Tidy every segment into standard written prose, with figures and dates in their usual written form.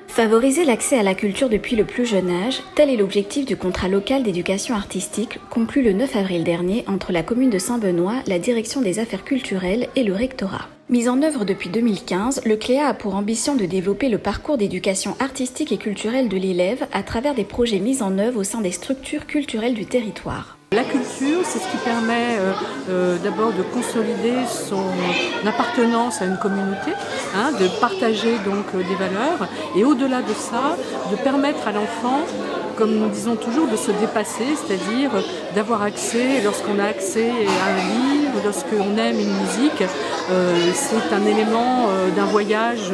Favoriser l'accès à la culture depuis le plus jeune âge, tel est l'objectif du contrat local d'éducation artistique conclu le 9 avril dernier entre la commune de Saint-Benoît, la direction des affaires culturelles et le rectorat. Mis en œuvre depuis 2015, le CLEA a pour ambition de développer le parcours d'éducation artistique et culturelle de l'élève à travers des projets mis en œuvre au sein des structures culturelles du territoire. La culture, c'est ce qui permet d'abord de consolider son appartenance à une communauté, de partager donc des valeurs et au-delà de ça, de permettre à l'enfant, comme nous disons toujours, de se dépasser, c'est-à-dire d'avoir accès, lorsqu'on a accès à un livre, lorsqu'on aime une musique, c'est un élément d'un voyage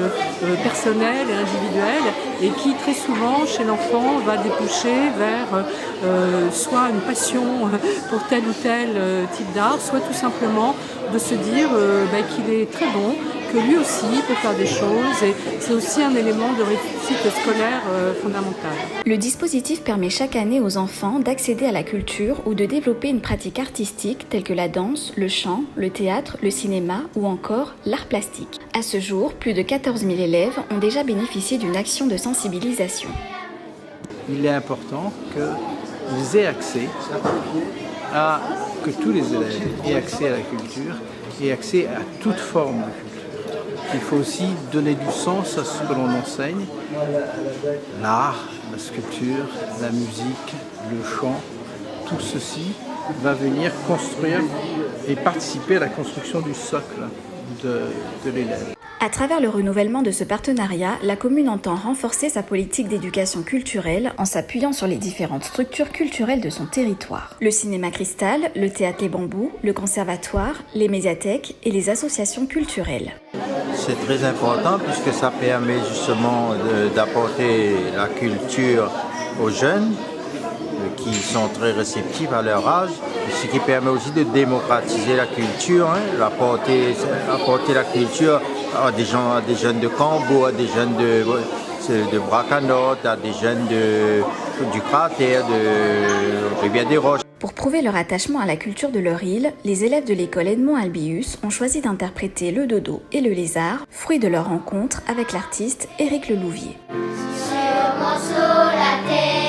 personnel et individuel et qui très souvent chez l'enfant va déboucher vers soit une passion pour tel ou tel type d'art, soit tout simplement de se dire qu'il est très bon, que lui aussi peut faire des choses et c'est aussi un élément de réussite scolaire fondamental. Le dispositif permet chaque année aux enfants d'accéder à la culture ou de développer une pratique artistique telle que la danse, le chant, le théâtre, le cinéma ou encore l'art plastique. À ce jour, plus de 14 000 élèves ont déjà bénéficié d'une action de sensibilisation. Il est important qu'ils aient accès que tous les élèves aient accès à la culture et accès à toute forme de culture. Il faut aussi donner du sens à ce que l'on enseigne, l'art, la sculpture, la musique, le chant, tout ceci va venir construire et participer à la construction du socle de l'élève. À travers le renouvellement de ce partenariat, la commune entend renforcer sa politique d'éducation culturelle en s'appuyant sur les différentes structures culturelles de son territoire. Le cinéma Cristal, le théâtre Les Bambous, le conservatoire, les médiathèques et les associations culturelles. C'est très important puisque ça permet justement d'apporter la culture aux jeunes qui sont très réceptifs à leur âge, ce qui permet aussi de démocratiser la culture, apporter la culture à des jeunes de Cambo, à des jeunes de Bracanotte, à des jeunes du cratère, de Rivière-des-Roches. Pour prouver leur attachement à la culture de leur île, les élèves de l'école Edmond Albius ont choisi d'interpréter le dodo et le lézard, fruit de leur rencontre avec l'artiste Éric Lelouvier. Sur mon seau, la terre.